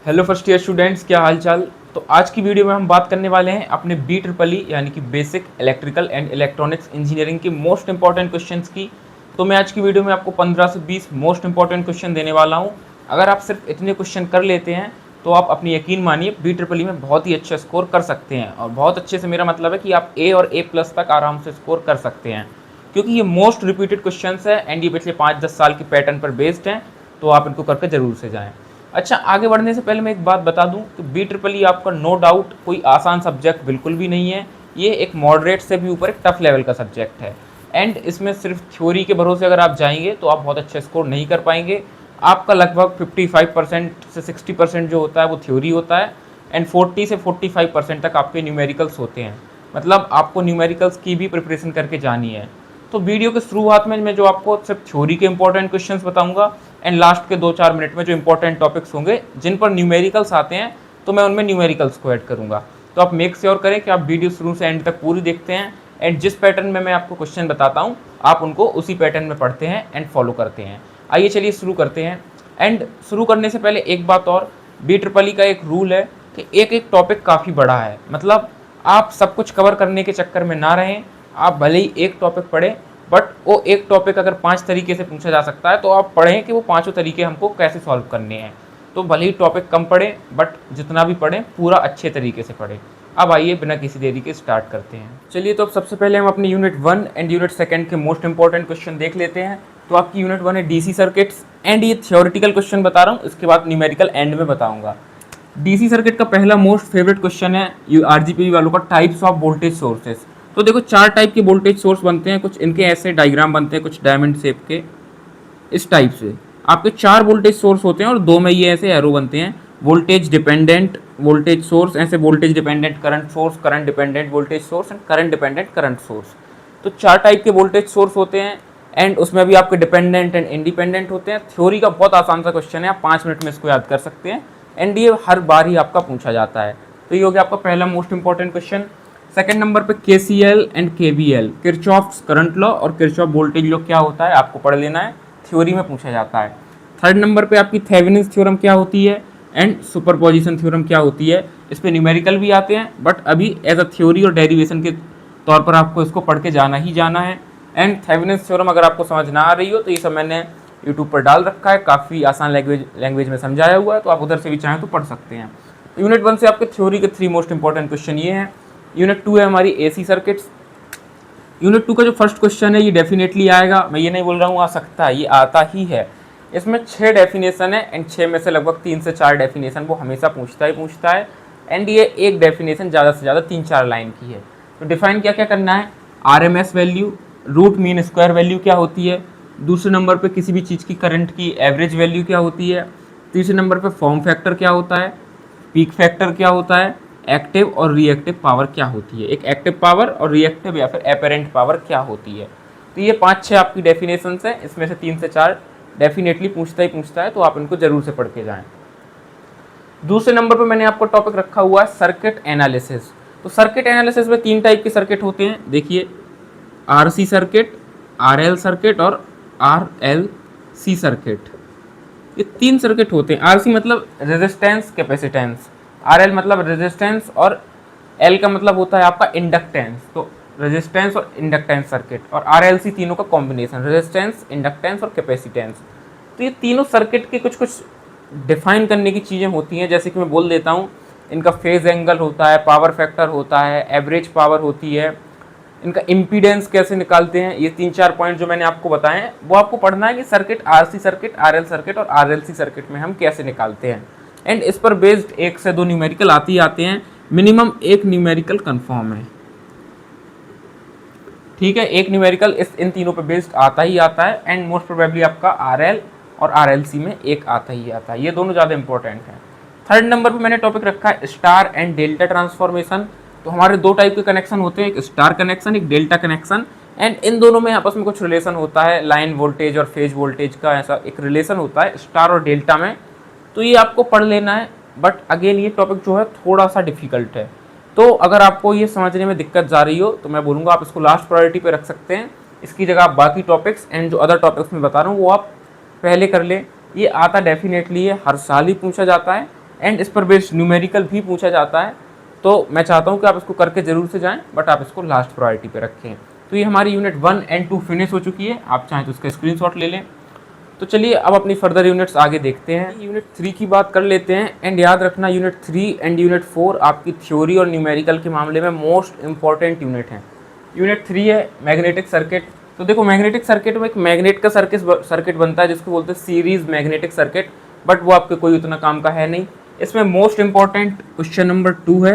Hello first year students, क्या हाल चाल। तो आज की वीडियो में हम बात करने वाले हैं अपने बी ट्रिपल ई यानी कि basic electrical and electronics engineering के मोस्ट इंपॉर्टेंट क्वेश्चंस की। तो मैं आज की वीडियो में आपको 15 से 20 मोस्ट इंपॉर्टेंट क्वेश्चन देने वाला हूं। अगर आप सिर्फ इतने क्वेश्चन कर लेते हैं तो आप अपनी यकीन मानिए बी ट्रिपल ई में बहुत ही अच्छा स्कोर कर सकते हैं। और बहुत अच्छे से मेरा मतलब है कि आप ए और ए प्लस तक आराम से स्कोर कर सकते हैं, क्योंकि ये मोस्ट रिपीटेड क्वेश्चन है एंड ये पिछले 5-10 साल के पैटर्न पर बेस्ड हैं। तो आप इनको करके जरूर से जाएँ। अच्छा, आगे बढ़ने से पहले मैं एक बात बता दूं कि बी ट्रिपल ई आपका नो डाउट कोई आसान सब्जेक्ट बिल्कुल भी नहीं है। ये एक मॉडरेट से भी ऊपर एक टफ लेवल का सब्जेक्ट है एंड इसमें सिर्फ थ्योरी के भरोसे अगर आप जाएंगे तो आप बहुत अच्छे स्कोर नहीं कर पाएंगे। आपका लगभग 55% से 60% जो होता है वो थ्योरी होता है एंड 40 से 45% तक आपके न्यूमेरिकल्स होते हैं। मतलब आपको न्यूमेरिकल्स की भी प्रिपरेशन करके जानी है। तो वीडियो के शुरुआत में मैं जो आपको सिर्फ थ्योरी के इंपॉर्टेंट क्वेश्चंस बताऊंगा एंड लास्ट के 2-4 मिनट में जो इंपॉर्टेंट टॉपिक्स होंगे जिन पर न्यूमेरिकल्स आते हैं तो मैं उनमें न्यूमेरिकल्स को ऐड करूंगा। तो आप मेक श्योर करें कि आप वीडियो शुरू से एंड तक पूरी देखते हैं एंड जिस पैटर्न में मैं आपको क्वेश्चन बताता हूँ आप उनको उसी पैटर्न में पढ़ते हैं एंड फॉलो करते हैं। आइए चलिए शुरू करते हैं। एंड शुरू करने से पहले एक बात और, बी ट्रिपल ई का एक रूल है कि एक एक टॉपिक काफ़ी बड़ा है। मतलब आप सब कुछ कवर करने के चक्कर में ना रहें। आप भले ही एक टॉपिक पढ़ें बट वो एक टॉपिक अगर 5 तरीके से पूछा जा सकता है तो आप पढ़ें कि वो 5 तरीके हमको कैसे सॉल्व करने हैं। तो भले ही टॉपिक कम पढ़ें बट जितना भी पढ़ें पूरा अच्छे तरीके से पढ़ें। अब आइए बिना किसी देरी के स्टार्ट करते हैं। चलिए, तो अब सबसे पहले हम अपनी यूनिट 1 एंड यूनिट 2 के मोस्ट इंपॉर्टेंट क्वेश्चन देख लेते हैं। तो आपकी यूनिट 1 है डीसी सर्किट्स एंड ये थ्योरेटिकल क्वेश्चन बता रहा हूँ, इसके बाद न्यूमेरिकल एंड में बताऊंगा। डीसी सर्किट का पहला मोस्ट फेवरेट क्वेश्चन है आरजीपी वालों का, टाइप्स ऑफ वोल्टेज सोर्सेस। तो देखो 4 टाइप के वोल्टेज सोर्स बनते हैं, कुछ इनके ऐसे डायग्राम बनते हैं, कुछ डायमंड शेप के इस टाइप से। आपके 4 वोल्टेज सोर्स होते हैं और 2 में ये ऐसे एरो बनते हैं। वोल्टेज डिपेंडेंट वोल्टेज सोर्स, ऐसे voltage dependent current source, current dependent voltage source and current dependent current source. तो 4 टाइप के वोल्टेज सोर्स होते हैं एंड उसमें भी आपके डिपेंडेंट एंड इंडिपेंडेंट होते हैं। थ्योरी का बहुत आसान सा क्वेश्चन है, आप 5 मिनट में इसको याद कर सकते हैं एंड ये हर बार ही आपका पूछा जाता है। तो ये हो गया आपका पहला most important question. Second number पे KCL and KVL, Kirchhoff's current law और किरचॉफ वोल्टेज लॉ क्या होता है आपको पढ़ लेना है, थ्योरी में पूछा जाता है। थर्ड नंबर पे आपकी थेवेनिन्स थ्योरम क्या होती है एंड सुपरपोजिशन थ्योरम क्या होती है। इस पे न्यूमेरिकल भी आते हैं बट अभी एज अ थ्योरी और डेरिवेशन के तौर पर आपको इसको पढ़ के जाना ही जाना है। एंड थेवेनिन्स थ्योरम अगर आपको समझ ना आ रही हो तो ये सब मैंने यूट्यूब पर डाल रखा है, काफ़ी आसान लैंग्वेज में समझाया हुआ है, तो आप उधर से भी चाहें तो पढ़ सकते हैं। यूनिट 1 से आपके थ्योरी के 3 मोस्ट इंपॉर्टेंट क्वेश्चन ये हैं। यूनिट 2 है हमारी एसी सर्किट्स। यूनिट 2 का जो फर्स्ट क्वेश्चन है ये डेफिनेटली आएगा, मैं ये नहीं बोल रहा हूँ आ सकता है, ये आता ही है। इसमें 6 डेफिनेशन है एंड 6 में से लगभग 3 से 4 डेफिनेशन वो हमेशा पूछता है एंड ये एक डेफिनेशन ज़्यादा से ज़्यादा 3-4 लाइन की है। तो डिफाइन क्या क्या करना है, RMS value, root mean square value क्या होती है। दूसरे नंबर पे किसी भी चीज़ की करंट की एवरेज वैल्यू क्या होती है। तीसरे नंबर पे फॉर्म फैक्टर क्या होता है, पीक फैक्टर क्या होता है, एक्टिव और रिएक्टिव पावर क्या होती है, एक एक्टिव पावर और रिएक्टिव या फिर एपेरेंट पावर क्या होती है। तो ये 5-6 आपकी डेफिनेशंस हैं, इसमें से 3 से 4 डेफिनेटली पूछता है, तो आप इनको जरूर से पढ़ के जाएं। दूसरे नंबर पर मैंने आपको टॉपिक रखा हुआ है सर्किट एनालिसिस। तो सर्किट एनालिसिस में 3 टाइप के सर्किट होते हैं, देखिए RC सर्किट, RL सर्किट और RLC सर्किट। ये 3 सर्किट होते हैं। RC मतलब रेजिस्टेंस कैपेसिटेंस, RL मतलब रेजिस्टेंस और L का मतलब होता है आपका इंडक्टेंस। तो रेजिस्टेंस और इंडक्टेंस सर्किट, और RLC तीनों का कॉम्बिनेशन, रेजिस्टेंस, इंडक्टेंस और कैपेसिटेंस। तो ये तीनों सर्किट के कुछ कुछ डिफाइन करने की चीज़ें होती हैं, जैसे कि मैं बोल देता हूँ, इनका फेज एंगल होता है, पावर फैक्टर होता है, एवरेज पावर होती है, इनका इम्पीडेंस कैसे निकालते हैं। ये 3-4 पॉइंट जो मैंने आपको बताए हैं वो आपको पढ़ना है कि circuit RC circuit, RL circuit और RLC सर्किट में हम कैसे निकालते हैं। एंड इस पर बेस्ड 1 से 2 न्यूमेरिकल आते हैं, मिनिमम 1 न्यूमेरिकल कन्फर्म है, ठीक है। 1 न्यूमेरिकल इन तीनों पे बेस्ड आता है एंड मोस्ट प्रोबेबली आपका RL और RLC में एक आता है, ये दोनों ज़्यादा इंपॉर्टेंट हैं। थर्ड नंबर पे मैंने टॉपिक रखा है स्टार एंड डेल्टा ट्रांसफॉर्मेशन। तो हमारे 2 टाइप के कनेक्शन होते हैं, एक स्टार कनेक्शन, एक डेल्टा कनेक्शन एंड इन दोनों में आपस में कुछ रिलेशन होता है, लाइन वोल्टेज और फेज वोल्टेज का ऐसा एक रिलेशन होता है स्टार और डेल्टा में। तो ये आपको पढ़ लेना है बट अगेन ये टॉपिक जो है थोड़ा सा डिफिकल्ट है। तो अगर आपको ये समझने में दिक्कत जा रही हो तो मैं बोलूँगा आप इसको लास्ट प्रायोरिटी पे रख सकते हैं। इसकी जगह आप बाकी टॉपिक्स एंड जो अदर टॉपिक्स में बता रहा हूँ वो आप पहले कर लें। ये आता डेफिनेटली है, हर साल ही पूछा जाता है एंड इस पर बेस्ड न्यूमेरिकल भी पूछा जाता है। तो मैं चाहता हूँ कि आप इसको करके ज़रूर से जाएं, बट आप इसको लास्ट प्रायोरिटी पे रखें। तो ये हमारी यूनिट 1 एंड 2 फिनिश हो चुकी है, आप चाहें तो इसका स्क्रीनशॉट ले लें। तो चलिए अब अपनी फर्दर यूनिट्स आगे देखते हैं। यूनिट 3 की बात कर लेते हैं। एंड याद रखना, यूनिट 3 एंड यूनिट 4 आपकी थ्योरी और न्यूमेरिकल के मामले में मोस्ट इंपॉर्टेंट यूनिट हैं। यूनिट 3 है मैग्नेटिक सर्किट। तो देखो, मैग्नेटिक सर्किट में एक मैग्नेट का सर्किट बनता है जिसको बोलते हैं सीरीज मैग्नेटिक सर्किट, बट वो आपके कोई उतना काम का है नहीं। इसमें मोस्ट इंपॉर्टेंट क्वेश्चन नंबर 2 है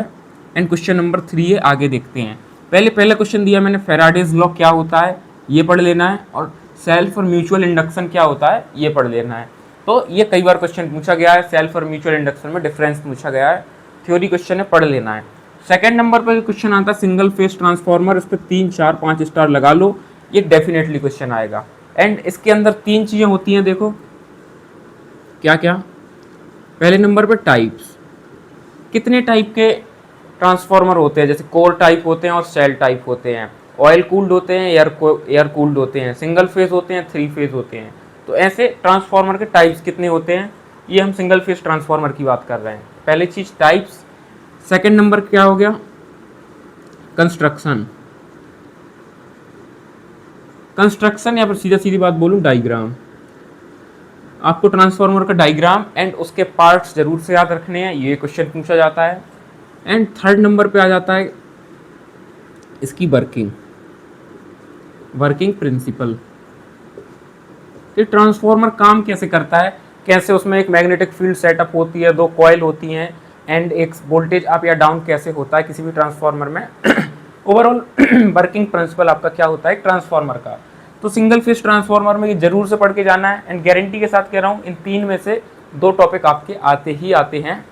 एंड क्वेश्चन नंबर 3 है, आगे देखते हैं। पहला क्वेश्चन दिया मैंने, फैराडेज लॉ क्या होता है ये पढ़ लेना है, और सेल्फ और म्यूचुअल इंडक्शन क्या होता है ये पढ़ लेना है। तो ये कई बार क्वेश्चन पूछा गया है, सेल्फ और म्यूचुअल इंडक्शन में डिफरेंस पूछा गया है, थ्योरी क्वेश्चन है, पढ़ लेना है। सेकंड नंबर पर क्वेश्चन आता है सिंगल फेज ट्रांसफार्मर, इस पर 3, 4, 5 स्टार लगा लो, ये डेफिनेटली क्वेश्चन आएगा। एंड इसके अंदर 3 चीज़ें होती हैं, देखो क्या क्या। पहले नंबर पर टाइप्स, कितने टाइप के ट्रांसफार्मर होते हैं, जैसे कोर टाइप होते हैं और सेल टाइप होते हैं, ऑयल कूल्ड होते हैं, एयर कूल्ड होते हैं, सिंगल फेज होते हैं, 3 फेज होते हैं। तो ऐसे ट्रांसफार्मर के टाइप्स कितने होते हैं, ये हम सिंगल फेज ट्रांसफार्मर की बात कर रहे हैं। पहली चीज़ टाइप्स। सेकंड नंबर क्या हो गया, कंस्ट्रक्शन। कंस्ट्रक्शन या फिर सीधा सीधी बात बोलूँ, डायग्राम। आपको ट्रांसफार्मर का डायग्राम एंड उसके पार्ट्स जरूर से याद रखने हैं, ये क्वेश्चन पूछा जाता है। एंड थर्ड नंबर पे आ जाता है इसकी वर्किंग प्रिंसिपल। तो ट्रांसफार्मर काम कैसे करता है, कैसे उसमें एक मैग्नेटिक फील्ड सेटअप होती है, 2 कॉइल होती हैं, एंड एक वोल्टेज अप या डाउन कैसे होता है किसी भी ट्रांसफार्मर में। ओवरऑल वर्किंग प्रिंसिपल आपका क्या होता है ट्रांसफार्मर का। तो सिंगल फेज ट्रांसफार्मर में ये जरूर से पढ़ के जाना है, एंड गारंटी के साथ कह रहा हूँ इन 3 में से 2 टॉपिक आपके आते ही आते हैं।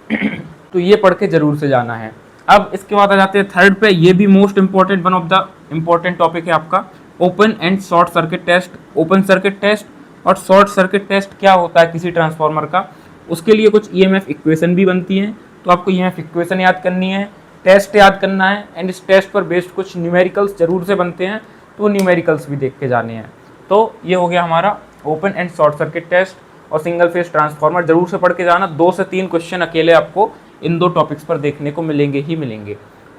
तो ये पढ़ के जरूर से जाना है। अब इसके बाद आ जाते हैं थर्ड पे, ये भी most important, one of the important topic है आपका open and short circuit test. Open circuit test और शॉर्ट सर्किट टेस्ट क्या होता है किसी ट्रांसफार्मर का, उसके लिए कुछ ईएमएफ इक्वेशन भी बनती हैं। तो आपको ईएमएफ इक्वेशन याद करनी है, टेस्ट याद करना है, एंड इस टेस्ट पर बेस्ड कुछ न्यूमेरिकल्स जरूर से बनते हैं, तो न्यूमेरिकल्स भी देख के जाने हैं। तो ये हो गया हमारा open and short circuit test और सिंगल फेज ट्रांसफार्मर, जरूर से पढ़ के जाना। 2 से 3 क्वेश्चन अकेले आपको इन 2 टॉपिक्स पर देखने को मिलेंगे ही मिलेंगे।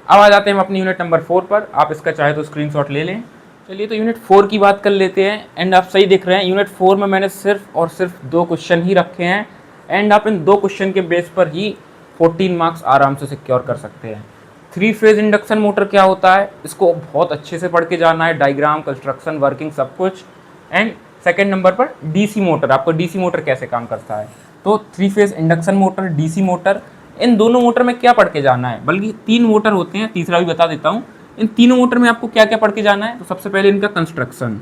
अब आ जाते हैं हम अपनी यूनिट नंबर 4 पर, आप इसका चाहे तो स्क्रीनशॉट ले लें। चलिए तो यूनिट 4 की बात कर लेते हैं। एंड आप सही देख रहे हैं, यूनिट 4 में मैंने सिर्फ और सिर्फ 2 क्वेश्चन ही रखे हैं, एंड आप इन 2 क्वेश्चन के बेस पर ही 14 मार्क्स आराम से सिक्योर कर सकते हैं। 3 फेज इंडक्शन मोटर क्या होता है, इसको बहुत अच्छे से पढ़ के जाना है, डायग्राम, कंस्ट्रक्शन, वर्किंग सब कुछ। एंड सेकेंड नंबर पर डीसी मोटर, आपको डीसी मोटर कैसे काम करता है। तो 3 phase induction motor, DC motor, इन दोनों मोटर में क्या पढ़ के जाना है, बल्कि 3 मोटर होते हैं, तीसरा भी बता देता हूँ। इन तीनों मोटर में आपको क्या क्या पढ़ के जाना है, तो सबसे पहले इनका कंस्ट्रक्शन,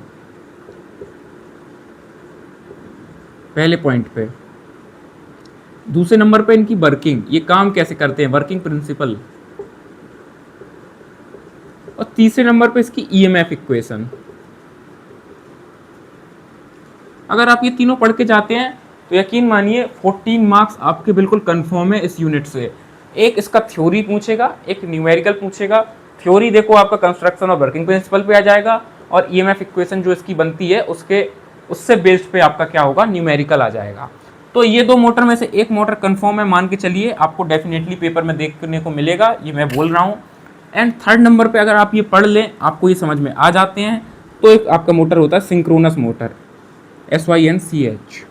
पहले पॉइंट पे। दूसरे नंबर पे इनकी वर्किंग, ये काम कैसे करते हैं, वर्किंग प्रिंसिपल। और तीसरे नंबर पे इसकी ईएमएफ इक्वेशन। अगर आप ये तीनों पढ़ के जाते हैं तो यकीन मानिए 14 मार्क्स आपके बिल्कुल कंफर्म है इस यूनिट से। एक इसका थ्योरी पूछेगा, एक न्यूमेरिकल पूछेगा। थ्योरी देखो आपका कंस्ट्रक्शन और वर्किंग प्रिंसिपल पे आ जाएगा, और ईएमएफ इक्वेशन जो इसकी बनती है उससे बेस्ड पे आपका क्या होगा, न्यूमेरिकल आ जाएगा। तो ये 2 मोटर में से एक मोटर कंफर्म है, मान के चलिए, आपको डेफिनेटली पेपर में देखने को मिलेगा, ये मैं बोल रहा हूँ। एंड थर्ड नंबर पे अगर आप ये पढ़ लें, आपको ये समझ में आ जाते हैं, तो एक आपका मोटर होता है सिंक्रोनस मोटर, SYNCH।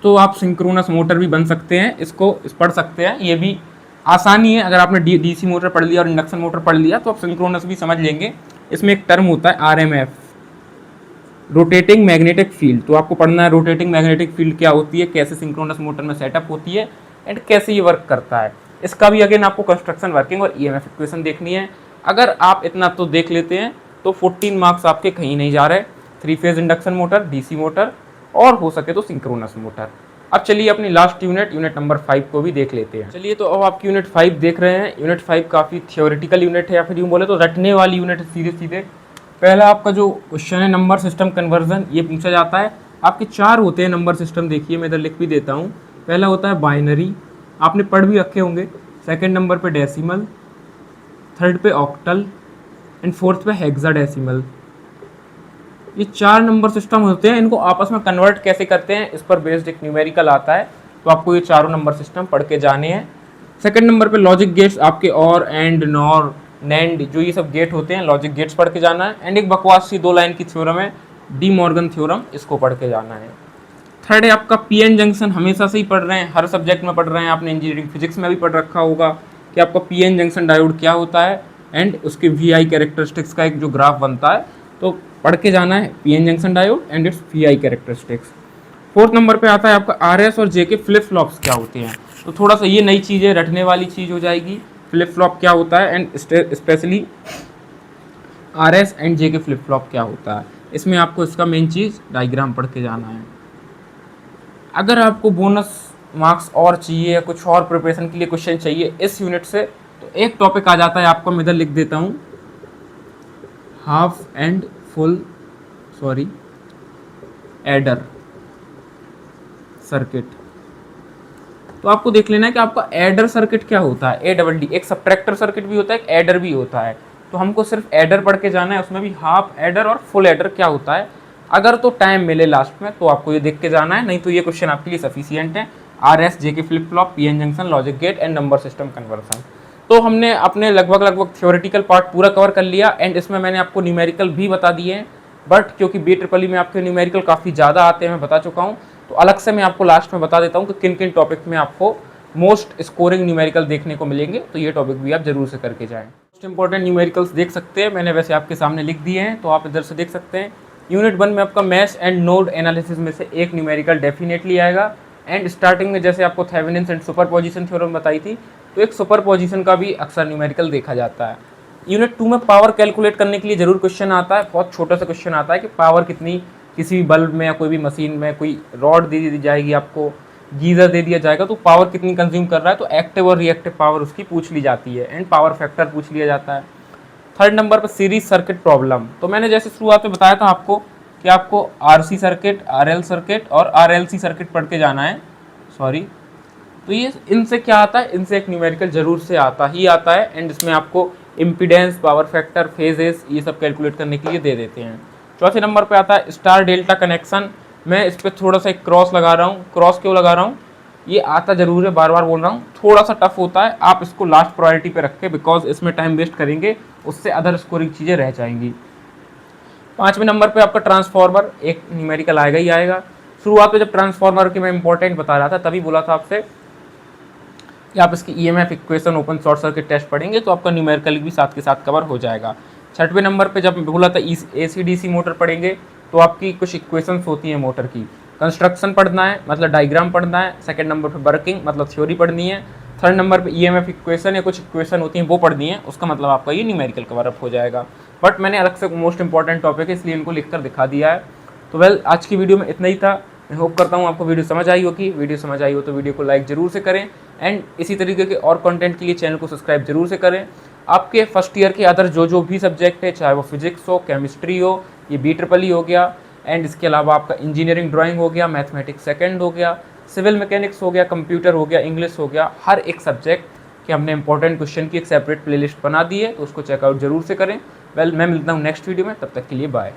तो आप सिंक्रोनस मोटर भी बन सकते हैं, इसको पढ़ सकते हैं, ये भी आसानी है। अगर आपने डीसी मोटर पढ़ लिया और इंडक्शन मोटर पढ़ लिया तो आप सिंक्रोनस भी समझ लेंगे। इसमें एक टर्म होता है RMF, रोटेटिंग मैग्नेटिक फील्ड। तो आपको पढ़ना है रोटेटिंग मैग्नेटिक फील्ड क्या होती है, कैसे सिंक्रोनस मोटर में सेटअप होती है, एंड कैसे ये वर्क करता है। इसका भी अगेन आपको कंस्ट्रक्शन, वर्किंग और ईएमएफ इक्वेशन देखनी है। अगर आप इतना तो देख लेते हैं तो 14 मार्क्स आपके कहीं नहीं जा रहे। 3 phase induction motor, DC motor, और हो सके तो सिंक्रोनस मोटर। अब चलिए अपनी लास्ट यूनिट नंबर 5 को भी देख लेते हैं। चलिए तो अब आपकी यूनिट 5 देख रहे हैं। यूनिट 5 काफ़ी थियोरेटिकल यूनिट है, या फिर यूँ बोले तो रटने वाली यूनिट है सीधे सीधे। पहला आपका जो क्वेश्चन है नंबर सिस्टम कन्वर्जन, ये पूछा जाता है। आपके 4 होते हैं नंबर सिस्टम, देखिए मैं इधर लिख भी देता हूँ। पहला होता है बाइनरी, आपने पढ़ भी रखे होंगे। सेकेंड नंबर पे डेसिमल, थर्ड पे ऑक्टल, एंड फोर्थ पे हेक्साडेसिमल। ये 4 नंबर सिस्टम होते हैं, इनको आपस में कन्वर्ट कैसे करते हैं इस पर बेस्ड एक न्यूमेरिकल आता है, तो आपको ये चारों नंबर सिस्टम पढ़ के जाने हैं। सेकंड नंबर पे लॉजिक गेट्स, आपके और एंड नॉर नैंड जो ये सब गेट होते हैं, लॉजिक गेट्स पढ़ के जाना है। एंड एक बकवास सी 2 लाइन की थ्योरम है, डी मॉर्गन थ्योरम, इसको पढ़ के जाना है। थर्ड है आपका पीएन जंक्शन, हमेशा से ही पढ़ रहे हैं, हर सब्जेक्ट में पढ़ रहे हैं, आपने इंजीनियरिंग फिजिक्स में भी पढ़ रखा होगा कि आपका पीएन जंक्शन डायोड क्या होता है एंड उसके वीआई कैरेक्टरिस्टिक्स का एक जो ग्राफ बनता है, तो पढ़ के जाना है PN junction diode and it's VI characteristics. Fourth number पे आता है आपका आरएस और जे के फ्लिप फ्लॉप्स क्या होते हैं, तो थोड़ा सा ये नई चीज़ है, रटने वाली चीज़ हो जाएगी, फ्लिप फ्लॉप क्या होता है एंड स्पेशली आरएस एंड जे के फ्लिप फ्लॉप क्या होता है, इसमें आपको इसका मेन चीज़ डायग्राम पढ़ के जाना है। अगर आपको बोनस मार्क्स और चाहिए या कुछ और प्रिपरेशन के लिए क्वेश्चन चाहिए इस यूनिट से, तो एक टॉपिक आ जाता है आपको, मैं इधर लिख देता हूँ, half and full adder circuit. तो आपको देख लेना है कि आपका एडर सर्किट क्या होता है, ADD, एक सबट्रैक्टर सर्किट भी होता है, एक एडर भी होता है, तो हमको सिर्फ एडर पढ़ के जाना है, उसमें भी हाफ एडर और फुल एडर क्या होता है। अगर तो टाइम मिले लास्ट में तो आपको ये देख के जाना है, नहीं तो ये क्वेश्चन आपके लिए सफिशियंट है। RS, JK flip flop, PN junction, logic gate and number system conversion. तो हमने अपने लगभग थ्योरेटिकल पार्ट पूरा कवर कर लिया एंड इसमें मैंने आपको न्यूमेरिकल भी बता दिए हैं, बट क्योंकि BEE में आपके न्यूमेरिकल काफ़ी ज़्यादा आते हैं, मैं बता चुका हूँ, तो अलग से मैं आपको लास्ट में बता देता हूँ कि किन किन टॉपिक में आपको मोस्ट स्कोरिंग न्यूमेरिकल देखने को मिलेंगे, तो ये टॉपिक भी आप जरूर से करके जाएं। मोस्ट इंपॉर्टेंट न्यूमेरिकल्स देख सकते हैं, मैंने वैसे आपके सामने लिख दिए हैं, तो आप इधर से देख सकते हैं। यूनिट 1 में आपका मैश एंड नोड एनालिसिस में से एक न्यूमेरिकल डेफिनेटली आएगा एंड स्टार्टिंग में जैसे आपको थेवेनिन्स एंड सुपरपोजिशन थ्योरम बताई थी, तो एक सुपरपोजिशन का भी अक्सर न्यूमेरिकल देखा जाता है। यूनिट 2 में पावर कैलकुलेट करने के लिए जरूर क्वेश्चन आता है, बहुत छोटा सा क्वेश्चन आता है कि पावर कितनी किसी भी बल्ब में या कोई भी मशीन में, कोई रॉड दे दी जाएगी आपको, गीजर दे दिया जाएगा, तो पावर कितनी कंज्यूम कर रहा है, तो एक्टिव और रिएक्टिव पावर उसकी पूछ ली जाती है एंड पावर फैक्टर पूछ लिया जाता है। थर्ड नंबर पर सीरीज सर्किट प्रॉब्लम, तो मैंने जैसे शुरुआत में बताया था आपको कि आपको आरसी सर्किट, आरएल सर्किट और आरएलसी सर्किट पढ़ के जाना है, तो ये इनसे क्या आता है, इनसे एक न्यूमेरिकल जरूर से आता है एंड इसमें आपको इम्पीडेंस, पावर फैक्टर, फेजेस, ये सब कैलकुलेट करने के लिए दे देते हैं। चौथे नंबर पे आता है स्टार डेल्टा कनेक्शन, मैं इस पर थोड़ा सा एक क्रॉस लगा रहा हूँ, क्रॉस क्यों लगा रहा हूँ, ये आता जरूर है, बार बार बोल रहा हूँ, थोड़ा सा टफ होता है, आप इसको लास्ट प्रायोरिटी पे रखें बिकॉज इसमें टाइम वेस्ट करेंगे, उससे अदर स्कोरिंग चीज़ें रह जाएंगी। 5वें नंबर पे आपका ट्रांसफार्मर, एक न्यूमेरिकल आएगा ही आएगा। शुरुआत में जब ट्रांसफार्मर की मैं इंपॉर्टेंट बता रहा था तभी बोला था आपसे कि आप इसकी EMF equation, open short circuit test पढ़ेंगे तो आपका न्यूमेरिकल भी साथ के साथ कवर हो जाएगा। 6वें नंबर पे जब बोला था AC/DC मोटर पढ़ेंगे तो आपकी कुछ इक्वेशंस होती हैं मोटर की, कंस्ट्रक्शन पढ़ना है मतलब डायग्राम पढ़ना है। सेकंड नंबर पे वर्किंग मतलब थ्योरी पढ़नी है। थर्ड नंबर पे EMF इक्वेशन या कुछ इक्वेशन होती हैं वो पढ़नी है, उसका मतलब आपका ये न्यूमेरिकल कवर अप हो जाएगा। बट मैंने अलग से मोस्ट इंपॉर्टेंट टॉपिक है इसलिए इनको लिख कर दिखा दिया है। तो वेल आज की वीडियो में इतना ही था, मैं होप करता हूँ आपको वीडियो समझ आई होगी। वीडियो समझ आई हो तो वीडियो को लाइक जरूर से करें एंड इसी तरीके के और कंटेंट के लिए चैनल को सब्सक्राइब जरूर से करें। आपके फर्स्ट ईयर के अदर जो भी सब्जेक्ट है, चाहे वो फिजिक्स हो, केमिस्ट्री हो, ये BEE हो गया एंड इसके अलावा आपका इंजीनियरिंग ड्राइंग हो गया, मैथमेटिक्स सेकंड हो गया, सिविल मैकेनिक्स हो गया, कंप्यूटर हो गया, इंग्लिश हो गया, हर एक सब्जेक्ट के हमने इंपॉर्टेंट क्वेश्चन की एक सेपरेट प्लेलिस्ट बना दी है, तो उसको चेकआउट जरूर से करें। वेल मैं मिलता हूँ नेक्स्ट वीडियो में, तब तक के लिए बाय।